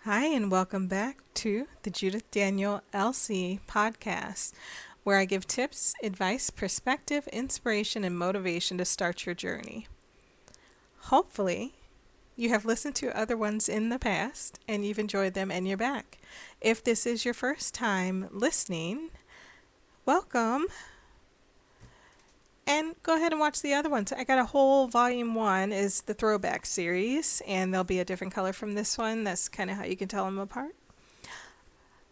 Hi, and welcome back to the Judith Daniel LC podcast, where I give tips, advice, perspective, inspiration, and motivation to start your journey. Hopefully, you have listened to other ones in the past and you've enjoyed them and you're back. If this is your first time listening, welcome. And go ahead and watch the other ones. I got a whole volume 1 is the throwback series, and there'll be a different color from this one. That's kind of how you can tell them apart.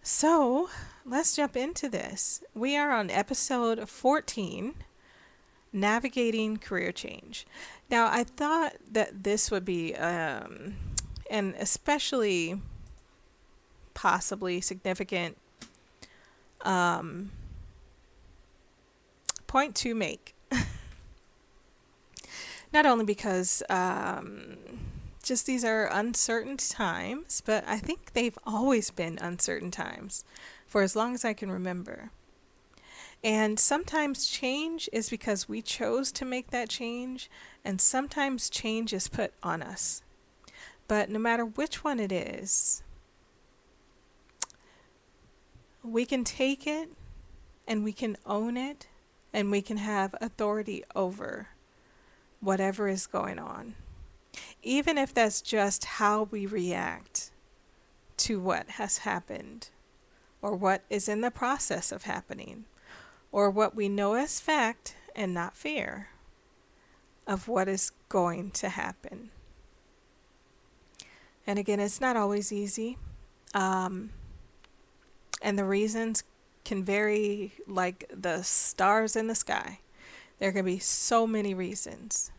So let's jump into this. We are on episode 14, Navigating Career Change. Now, I thought that this would be an especially possibly significant point to make. Not only because just these are uncertain times, but I think they've always been uncertain times for as long as I can remember. And sometimes change is because we chose to make that change, and sometimes change is put on us. But no matter which one it is, we can take it and we can own it and we can have authority over whatever is going on, even if that's just how we react to what has happened, or what is in the process of happening, or what we know as fact and not fear of what is going to happen. And again, it's not always easy, and the reasons can vary like the stars in the sky. There can be so many reasons.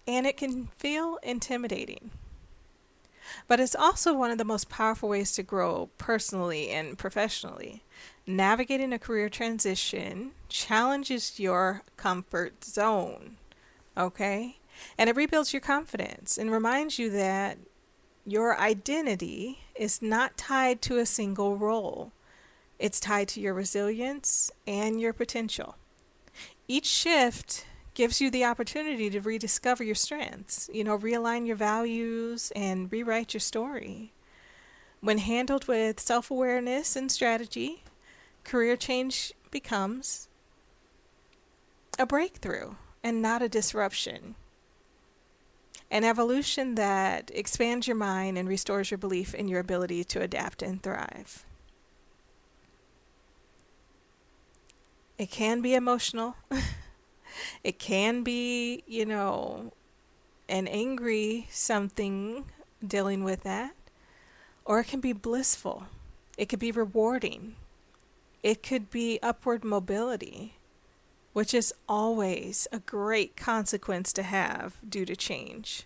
And it can feel intimidating. But it's also one of the most powerful ways to grow personally and professionally. Navigating a career transition challenges your comfort zone, okay? And it rebuilds your confidence and reminds you that your identity is not tied to a single role. It's tied to your resilience and your potential. Each shift gives you the opportunity to rediscover your strengths, realign your values and rewrite your story. When handled with self-awareness and strategy, career change becomes a breakthrough and not a disruption. An evolution that expands your mind and restores your belief in your ability to adapt and thrive. It can be emotional. It can be, an angry something dealing with that. Or it can be blissful. It could be rewarding. It could be upward mobility, which is always a great consequence to have due to change.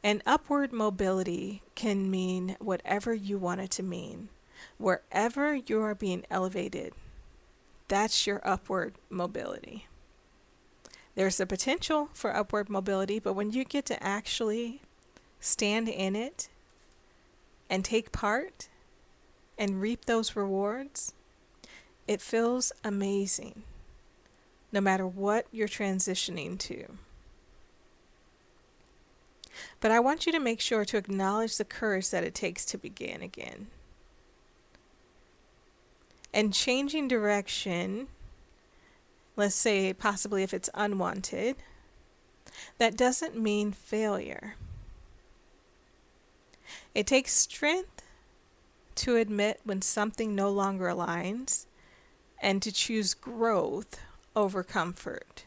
And upward mobility can mean whatever you want it to mean. Wherever you are being elevated, that's your upward mobility. There's the potential for upward mobility, but when you get to actually stand in it and take part and reap those rewards, it feels amazing, no matter what you're transitioning to. But I want you to make sure to acknowledge the courage that it takes to begin again. And changing direction, let's say possibly if it's unwanted, that doesn't mean failure. It takes strength to admit when something no longer aligns and to choose growth over comfort.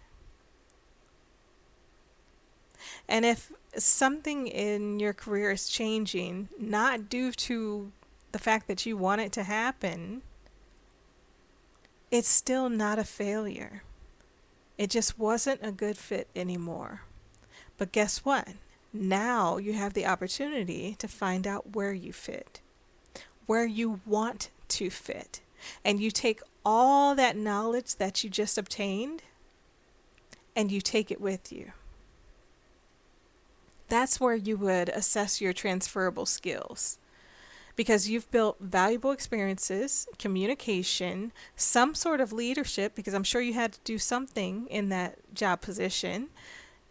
And if something in your career is changing, not due to the fact that you want it to happen, it's still not a failure. It just wasn't a good fit anymore. But guess what? Now you have the opportunity to find out where you fit, where you want to fit. And you take all that knowledge that you just obtained and you take it with you. That's where you would assess your transferable skills. because you've built valuable experiences, communication, some sort of leadership, because I'm sure you had to do something in that job position.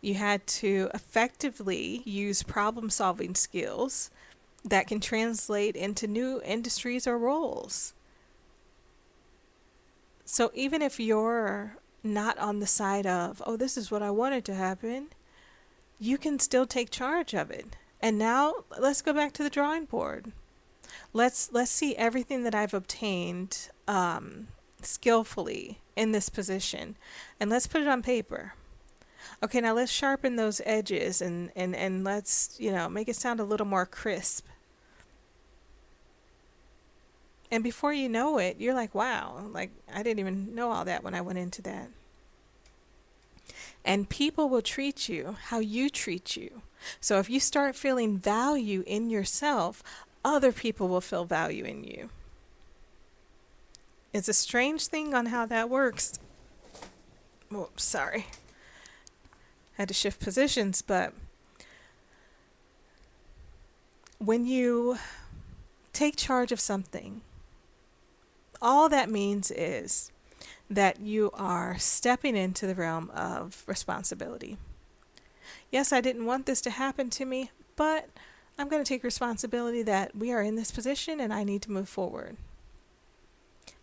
You had to effectively use problem solving skills that can translate into new industries or roles. So even if you're not on the side of, oh, this is what I wanted to happen, you can still take charge of it. And now let's go back to the drawing board. Let's see everything that I've obtained skillfully in this position, and let's put it on paper. Okay, now let's sharpen those edges and let's, make it sound a little more crisp. And before you know it, you're like, wow, like I didn't even know all that when I went into that. And people will treat you how you treat you. So if you start feeling value in yourself, other people will feel value in you. It's a strange thing on how that works. Oh, sorry. Had to shift positions, but when you take charge of something, all that means is that you are stepping into the realm of responsibility. Yes, I didn't want this to happen to me, but I'm going to take responsibility that we are in this position and I need to move forward.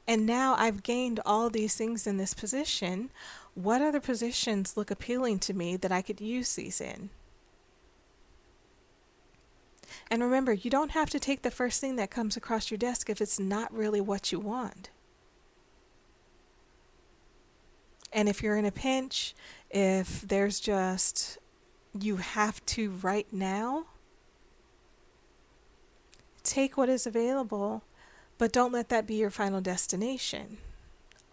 And now I've gained all these things in this position. What other positions look appealing to me that I could use these in? And remember, you don't have to take the first thing that comes across your desk if it's not really what you want. And if you're in a pinch, if there's just, you have to right now, take what is available, but don't let that be your final destination.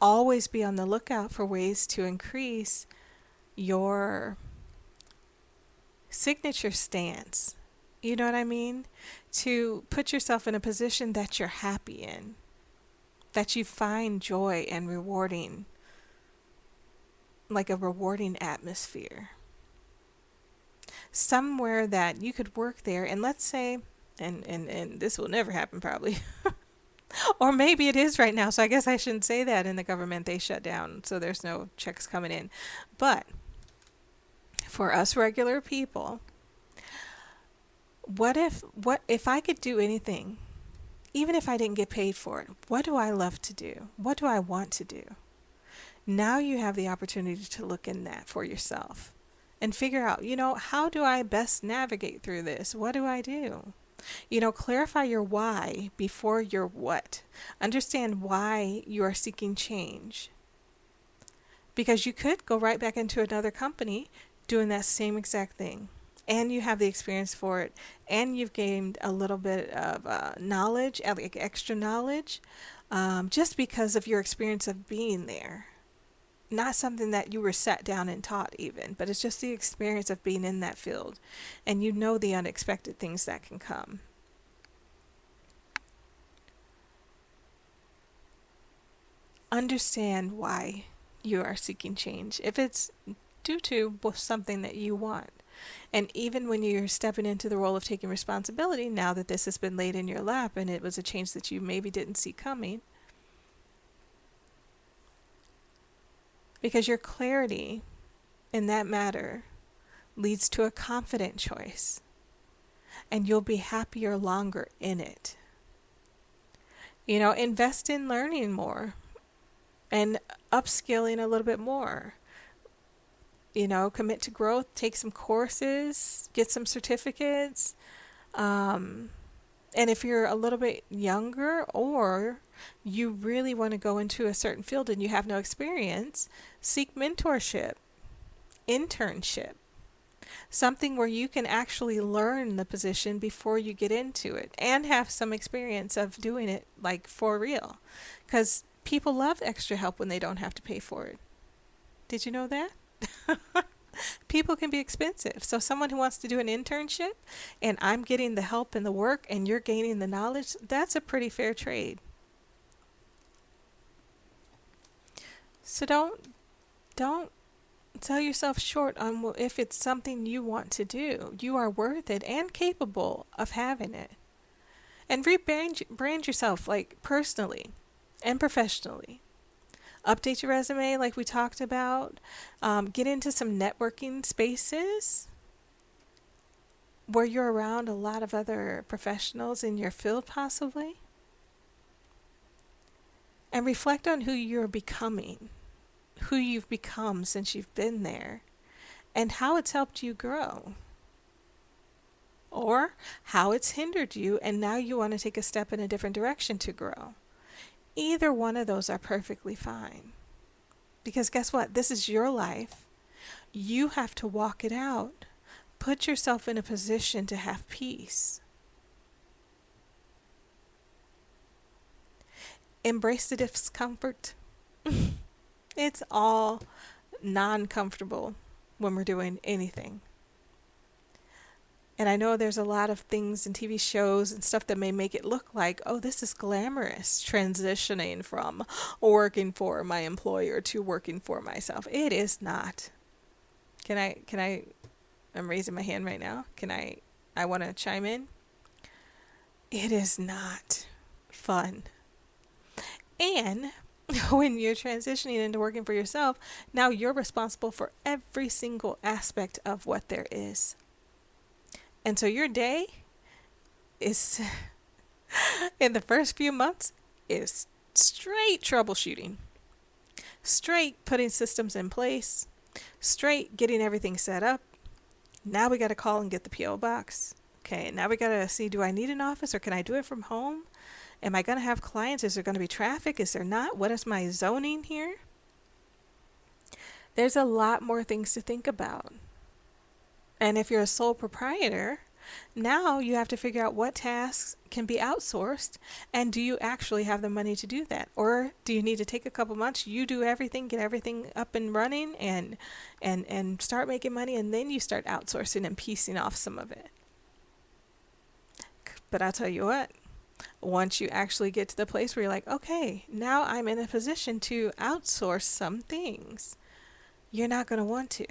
Always be on the lookout for ways to increase your signature stance. You know what I mean? To put yourself in a position that you're happy in, that you find joy and rewarding, like a rewarding atmosphere. Somewhere that you could work there, and let's say, and this will never happen probably, or maybe it is right now, so I guess I shouldn't say that. In the government, they shut down, so there's no checks coming in. But for us regular people, what if I could do anything, even if I didn't get paid for it? What do I love to do? What do I want to do? Now you have the opportunity to look in that for yourself and figure out, how do I best navigate through this? What do I do? Clarify your why before your what. Understand why you are seeking change. Because you could go right back into another company doing that same exact thing. And you have the experience for it. And you've gained a little bit of knowledge, like extra knowledge, just because of your experience of being there. Not something that you were sat down and taught even, but it's just the experience of being in that field. And you know the unexpected things that can come. Understand why you are seeking change. If it's due to something that you want. And even when you're stepping into the role of taking responsibility, now that this has been laid in your lap and it was a change that you maybe didn't see coming, because your clarity in that matter leads to a confident choice, and you'll be happier longer in it. Invest in learning more and upskilling a little bit more. Commit to growth, take some courses, get some certificates. And if you're a little bit younger, or you really want to go into a certain field and you have no experience, seek mentorship, internship, something where you can actually learn the position before you get into it and have some experience of doing it like for real. Because people love extra help when they don't have to pay for it. Did you know that? People can be expensive. So someone who wants to do an internship and I'm getting the help and the work and you're gaining the knowledge, that's a pretty fair trade. So don't sell yourself short on if it's something you want to do. You are worth it and capable of having it. And rebrand yourself, like personally and professionally. Update your resume like we talked about. Get into some networking spaces where you're around a lot of other professionals in your field possibly. And reflect on who you're becoming, who you've become since you've been there, and how it's helped you grow. Or how it's hindered you and now you want to take a step in a different direction to grow. Either one of those are perfectly fine. Because guess what? This is your life. You have to walk it out. Put yourself in a position to have peace. Embrace the discomfort. It's all non-comfortable when we're doing anything. And I know there's a lot of things in TV shows and stuff that may make it look like, oh, this is glamorous, transitioning from working for my employer to working for myself. It is not. I'm raising my hand right now. I want to chime in. It is not fun. And when you're transitioning into working for yourself, now you're responsible for every single aspect of what there is. And so your day is, in the first few months, is straight troubleshooting, straight putting systems in place, straight getting everything set up. Now we got to call and get the P.O. box. Okay, now we got to see, do I need an office or can I do it from home? Am I going to have clients? Is there going to be traffic? Is there not? What is my zoning here? There's a lot more things to think about. And if you're a sole proprietor, now you have to figure out what tasks can be outsourced, and do you actually have the money to do that? Or do you need to take a couple months, you do everything, get everything up and running and start making money, and then you start outsourcing and piecing off some of it. But I'll tell you what, once you actually get to the place where you're like, okay, now I'm in a position to outsource some things, you're not going to want to.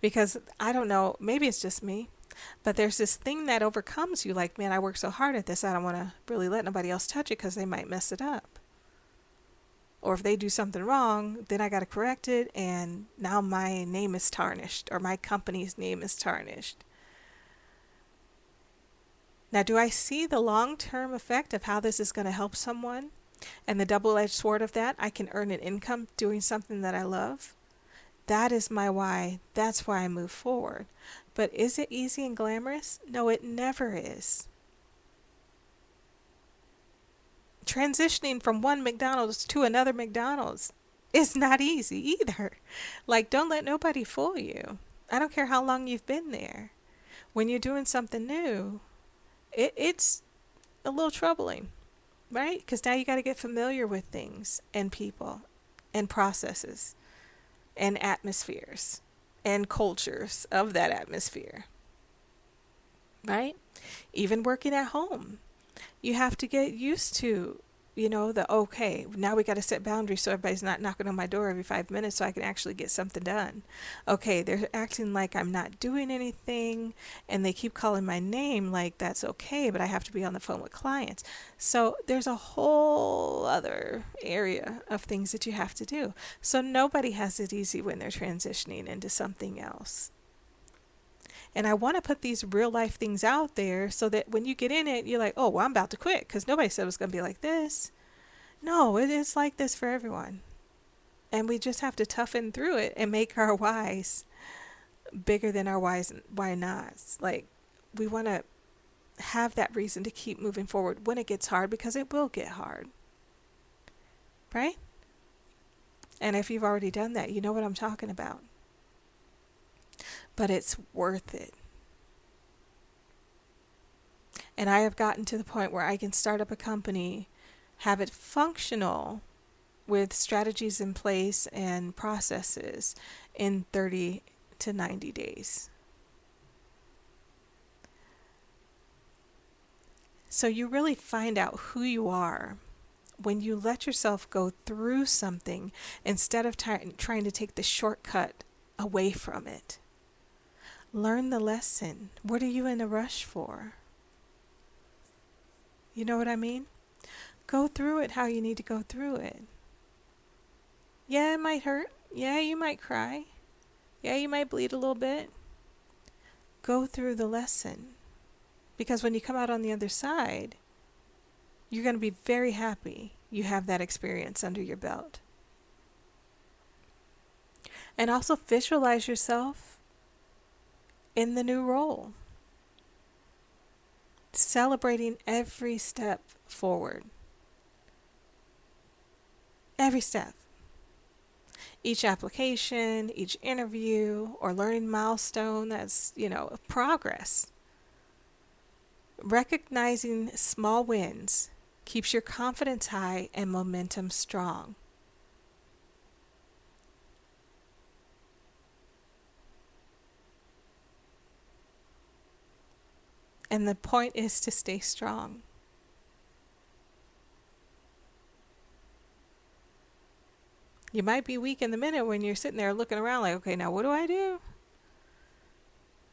Because I don't know, maybe it's just me, but there's this thing that overcomes you, like, man, I work so hard at this, I don't want to really let nobody else touch it because they might mess it up. Or if they do something wrong, then I got to correct it, and now my name is tarnished, or my company's name is tarnished. Now, do I see the long-term effect of how this is going to help someone? And the double-edged sword of that, I can earn an income doing something that I love? That is my why. That's why I move forward. But is it easy and glamorous? No, it never is. Transitioning from one McDonald's to another McDonald's is not easy either. Like, don't let nobody fool you. I don't care how long you've been there. When you're doing something new, it's a little troubling, right? Because now you got to get familiar with things and people and processes and atmospheres and cultures of that atmosphere, right? Even working at home, you have to get used to, okay, now we got to set boundaries so everybody's not knocking on my door every 5 minutes so I can actually get something done. Okay, they're acting like I'm not doing anything and they keep calling my name like that's okay, but I have to be on the phone with clients. So there's a whole other area of things that you have to do. So nobody has it easy when they're transitioning into something else. And I want to put these real life things out there so that when you get in it, you're like, oh, well, I'm about to quit because nobody said it was going to be like this. No, it is like this for everyone. And we just have to toughen through it and make our whys bigger than our whys and why nots. Like, we want to have that reason to keep moving forward when it gets hard, because it will get hard. Right? And if you've already done that, you know what I'm talking about. But it's worth it. And I have gotten to the point where I can start up a company, have it functional with strategies in place and processes in 30 to 90 days. So you really find out who you are when you let yourself go through something instead of trying to take the shortcut away from it. Learn the lesson. What are you in a rush for? You know what I mean? Go through it how you need to go through it. Yeah, it might hurt. Yeah, you might cry. Yeah, you might bleed a little bit. Go through the lesson. Because when you come out on the other side, you're going to be very happy you have that experience under your belt. And also visualize yourself in the new role, celebrating every step forward. Every step. Each application, each interview, or learning milestone that's, progress. Recognizing small wins keeps your confidence high and momentum strong. And the point is to stay strong. You might be weak in the minute when you're sitting there looking around like, okay, now what do I do?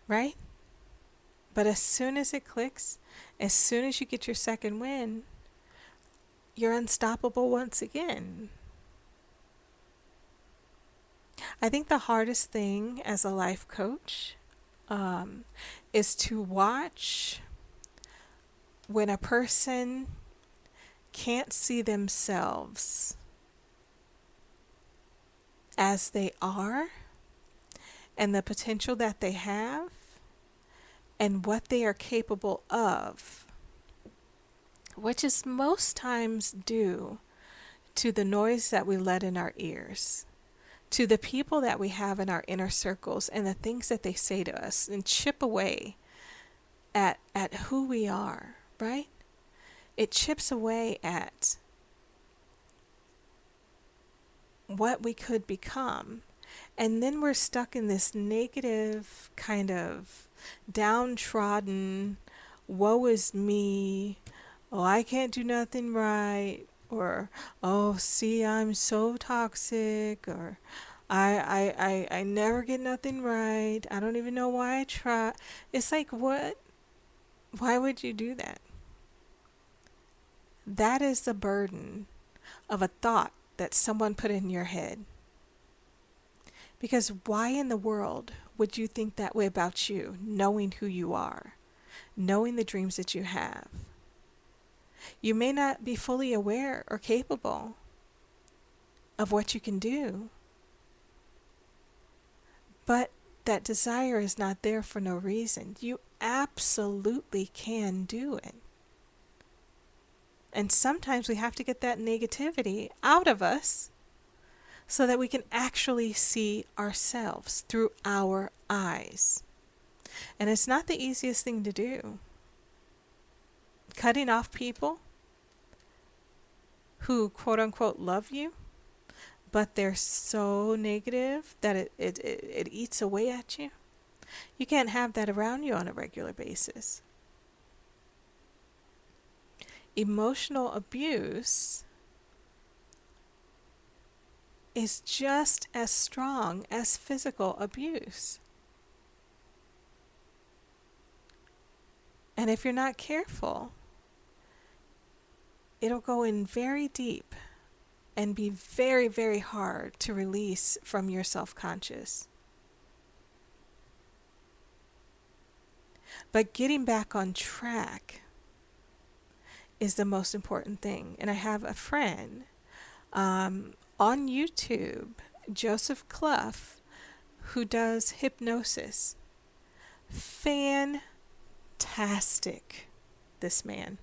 Right? But as soon as it clicks, as soon as you get your second win, you're unstoppable once again. I think the hardest thing as a life coach is to watch when a person can't see themselves as they are and the potential that they have and what they are capable of, which is most times due to the noise that we let in our ears, to the people that we have in our inner circles and the things that they say to us, and chip away at who we are, right? It chips away at what we could become. And then we're stuck in this negative kind of downtrodden, woe is me, oh, I can't do nothing right, or, oh, see, I'm so toxic, or I never get nothing right, I don't even know why I try. It's like, what? Why would you do that? That is the burden of a thought that someone put in your head. Because why in the world would you think that way about you, knowing who you are, knowing the dreams that you have? You may not be fully aware or capable of what you can do, but that desire is not there for no reason. You absolutely can do it. And sometimes we have to get that negativity out of us so that we can actually see ourselves through our eyes. And it's not the easiest thing to do. Cutting off people who quote unquote love you, but they're so negative that it eats away at you. You can't have that around you on a regular basis. Emotional abuse is just as strong as physical abuse. And if you're not careful, it'll go in very deep and be very, very hard to release from your self-conscious. But getting back on track is the most important thing. And I have a friend on YouTube, Joseph Clough, who does hypnosis. Fantastic, this man.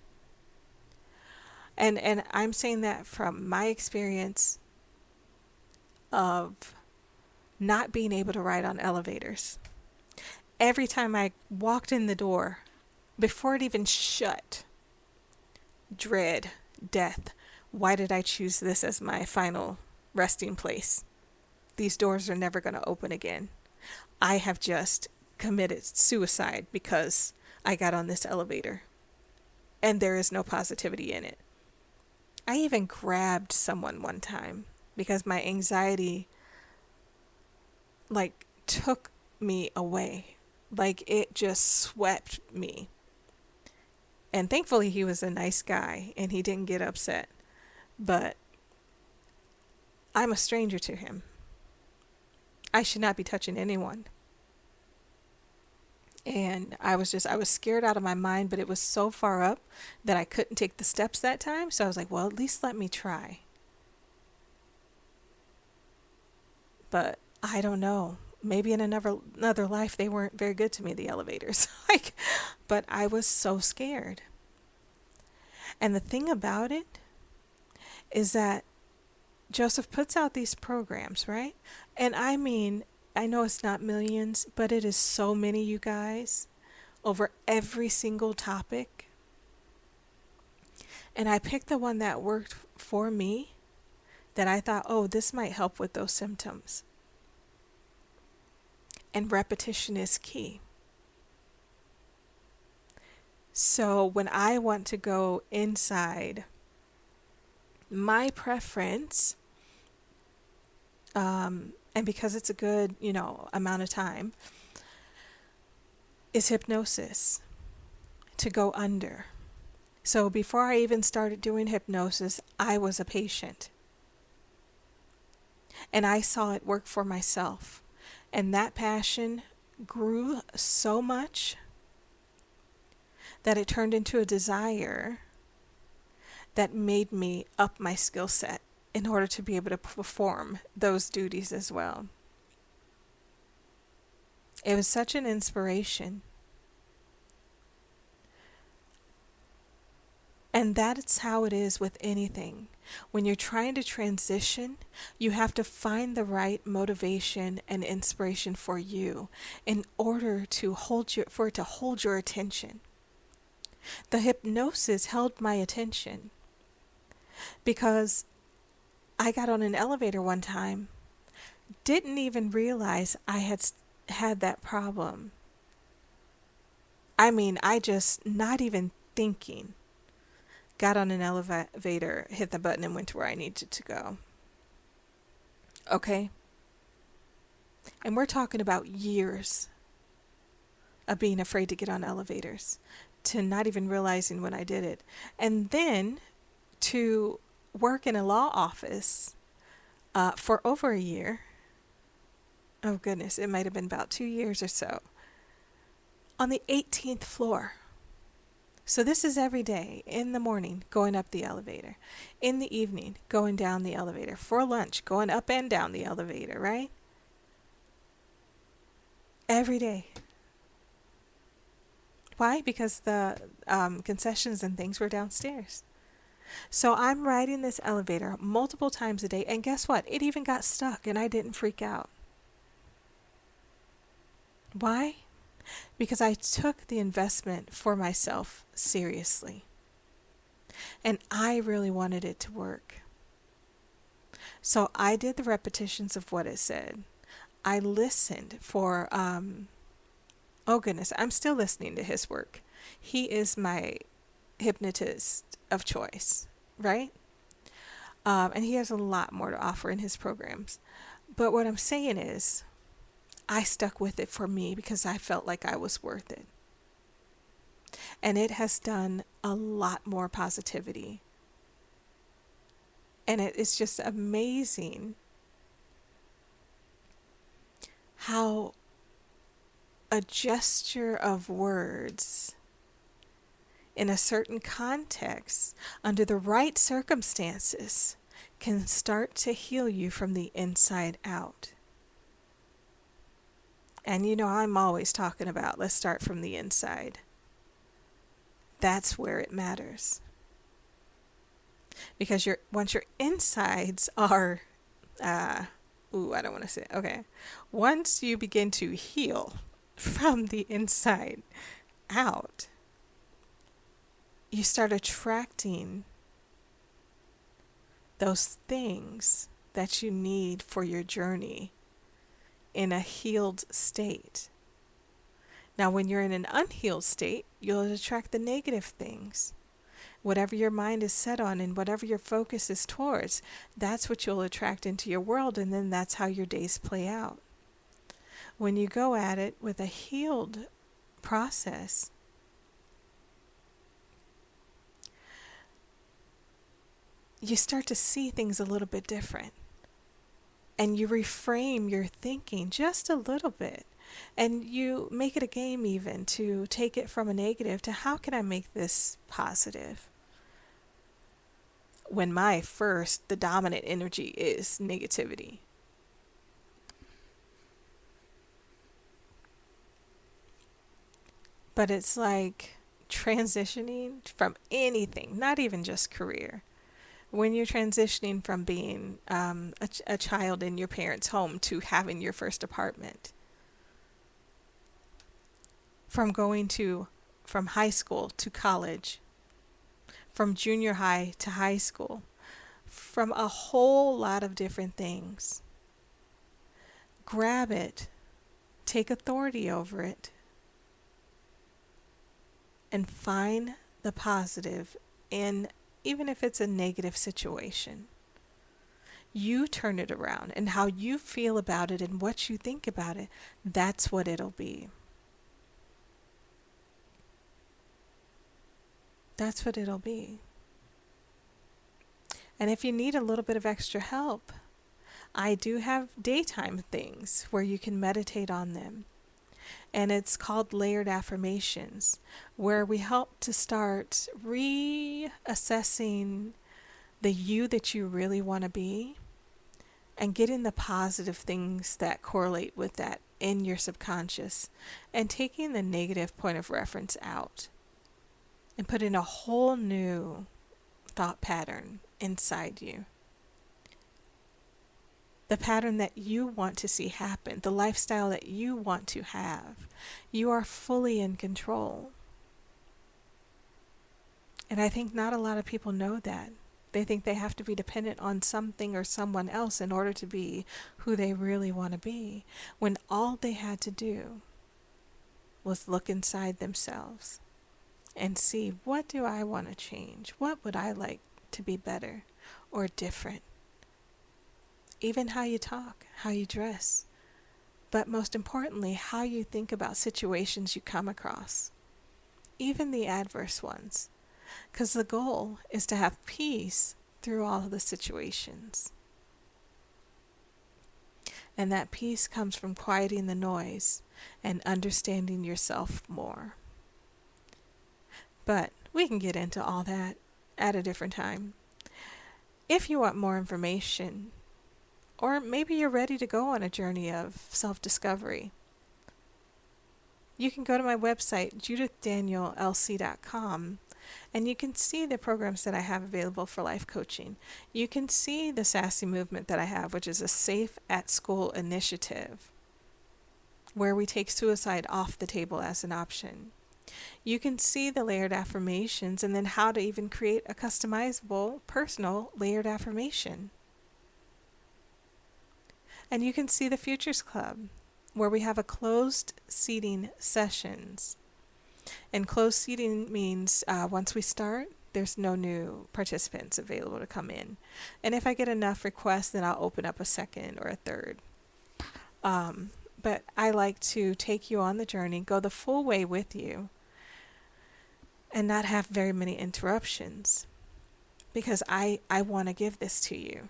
And I'm saying that from my experience of not being able to ride on elevators. Every time I walked in the door, before it even shut, dread, death. Why did I choose this as my final resting place? These doors are never going to open again. I have just committed suicide because I got on this elevator and there is no positivity in it. I even grabbed someone one time because my anxiety took me away. It just swept me. And thankfully he was a nice guy and he didn't get upset. But I'm a stranger to him. I should not be touching anyone. And I was scared out of my mind, but it was so far up that I couldn't take the steps that time. So I was like, well, at least let me try. But I don't know. Maybe in another life they weren't very good to me, the elevators. But I was so scared. And the thing about it is that Joseph puts out these programs, right? And I mean, I know it's not millions, but it is so many, you guys, over every single topic. And I picked the one that worked for me, that I thought, oh, this might help with those symptoms. And repetition is key. So when I want to go inside, my preference, and because it's a good, amount of time, is hypnosis, to go under. So before I even started doing hypnosis, I was a patient. And I saw it work for myself. And that passion grew so much that it turned into a desire that made me up my skill set in order to be able to perform those duties as well. It was such an inspiration. And that's how it is with anything. When you're trying to transition, you have to find the right motivation and inspiration for you in order to for it to hold your attention. The hypnosis held my attention because I got on an elevator one time, didn't even realize I had that problem. I mean, I just, not even thinking, got on an elevator, hit the button, and went to where I needed to go. Okay? And we're talking about years of being afraid to get on elevators, to not even realizing when I did it. And then to work in a law office for over a year. Oh goodness, it might have been about 2 years or so. On the 18th floor. So this is every day, in the morning, going up the elevator. In the evening, going down the elevator. For lunch, going up and down the elevator, right? Every day. Why? Because the concessions and things were downstairs. So I'm riding this elevator multiple times a day, and guess what? It even got stuck, and I didn't freak out. Why? Because I took the investment for myself seriously. And I really wanted it to work. So I did the repetitions of what it said. I listened for, oh goodness, I'm still listening to his work. He is my hypnotist of choice, right? And he has a lot more to offer in his programs. But what I'm saying is, I stuck with it for me because I felt like I was worth it. And it has done a lot more positivity. And it's just amazing how a gesture of words in a certain context, under the right circumstances, can start to heal you from the inside out. And I'm always talking about, let's start from the inside. That's where it matters. Because once your insides are, I don't want to say, okay. Once you begin to heal from the inside out, you start attracting those things that you need for your journey in a healed state. Now, when you're in an unhealed state, you'll attract the negative things. Whatever your mind is set on and whatever your focus is towards, that's what you'll attract into your world, and then that's how your days play out. When you go at it with a healed process, you start to see things a little bit different. And you reframe your thinking just a little bit. And you make it a game even to take it from a negative to how can I make this positive? When the dominant energy is negativity. But it's like transitioning from anything, not even just career. When you're transitioning from being a child in your parents' home to having your first apartment, from from high school to college, from junior high to high school, from a whole lot of different things. Grab it, take authority over it, and find the positive in, even if it's a negative situation. You turn it around, and how you feel about it and what you think about it, that's what it'll be. That's what it'll be. And if you need a little bit of extra help, I do have daytime things where you can meditate on them. And it's called layered affirmations, where we help to start reassessing the you that you really want to be and getting the positive things that correlate with that in your subconscious and taking the negative point of reference out and putting a whole new thought pattern inside you. The pattern that you want to see happen, the lifestyle that you want to have. You are fully in control. And I think not a lot of people know that. They think they have to be dependent on something or someone else in order to be who they really want to be, when all they had to do was look inside themselves and see, what do I want to change? What would I like to be better or different? Even how you talk, how you dress, but most importantly, how you think about situations you come across, even the adverse ones, because the goal is to have peace through all of the situations. And that peace comes from quieting the noise and understanding yourself more. But we can get into all that at a different time. If you want more information, or maybe you're ready to go on a journey of self-discovery, you can go to my website, judithdaniellc.com, and you can see the programs that I have available for life coaching. You can see the Sassy movement that I have, which is a safe at school initiative, where we take suicide off the table as an option. You can see the layered affirmations and then how to even create a customizable, personal layered affirmation. And you can see the Futures Club, where we have a closed seating sessions. And closed seating means once we start, there's no new participants available to come in. And if I get enough requests, then I'll open up a second or a third. But I like to take you on the journey, go the full way with you, and not have very many interruptions, because I want to give this to you.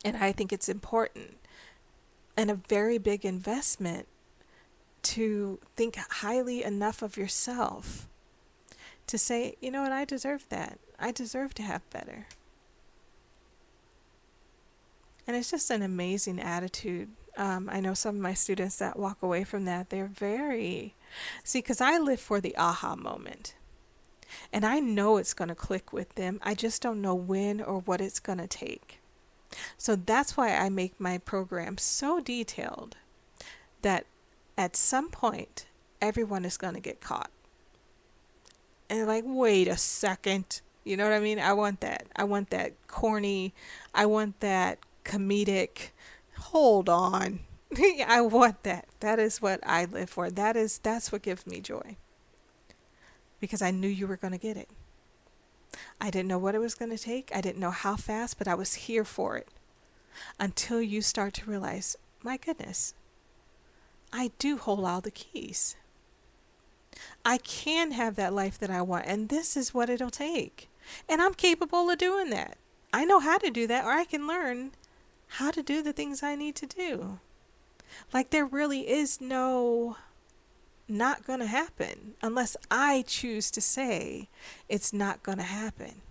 And I think it's important and a very big investment to think highly enough of yourself to say, you know what, I deserve that. I deserve to have better. And it's just an amazing attitude. I know some of my students that walk away from that, they're because I live for the aha moment. And I know it's going to click with them. I just don't know when or what it's going to take. So that's why I make my program so detailed that at some point, everyone is going to get caught. And like, wait a second. You know what I mean? I want that. I want that corny. I want that comedic. Hold on. I want that. That is what I live for. That's what gives me joy. Because I knew you were going to get it. I didn't know what it was going to take. I didn't know how fast, but I was here for it. Until you start to realize, my goodness, I do hold all the keys. I can have that life that I want, and this is what it'll take. And I'm capable of doing that. I know how to do that, or I can learn how to do the things I need to do. Like, there really is no not going to happen unless I choose to say it's not going to happen.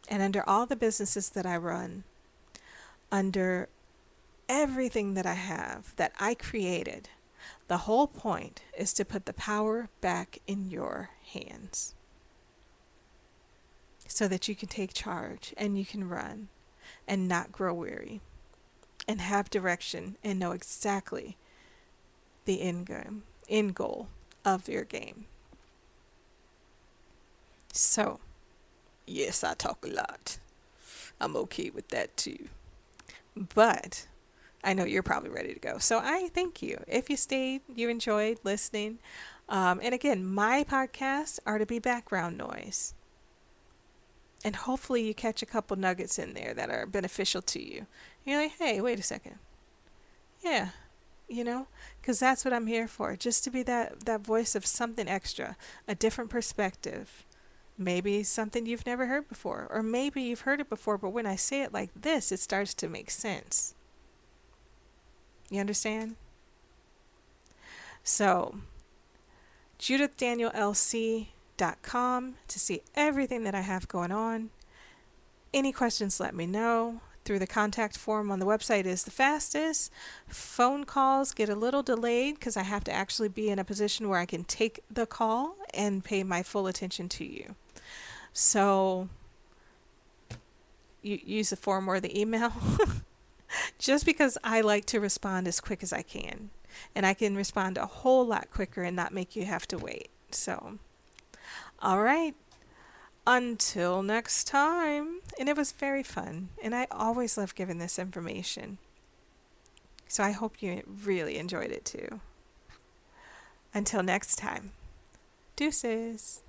And under all the businesses that I run, under everything that I have that I created, the whole point is to put the power back in your hands so that you can take charge and you can run and not grow weary and have direction and know exactly the end goal of your game. So, yes, I talk a lot. I'm okay with that too. But I know you're probably ready to go. So I thank you. If you stayed, you enjoyed listening. And again, my podcasts are to be background noise. And hopefully you catch a couple nuggets in there that are beneficial to you. You're like, hey, wait a second. Yeah, because that's what I'm here for. Just to be that voice of something extra, a different perspective. Maybe something you've never heard before. Or maybe you've heard it before, but when I say it like this, it starts to make sense. You understand? So, JudithDanielLC.com to see everything that I have going on. Any questions, let me know. Through the contact form on the website is the fastest. Phone calls get a little delayed because I have to actually be in a position where I can take the call and pay my full attention to you. So, you use the form or the email. Just because I like to respond as quick as I can. And I can respond a whole lot quicker and not make you have to wait. So, all right. Until next time. And it was very fun. And I always love giving this information. So I hope you really enjoyed it too. Until next time. Deuces.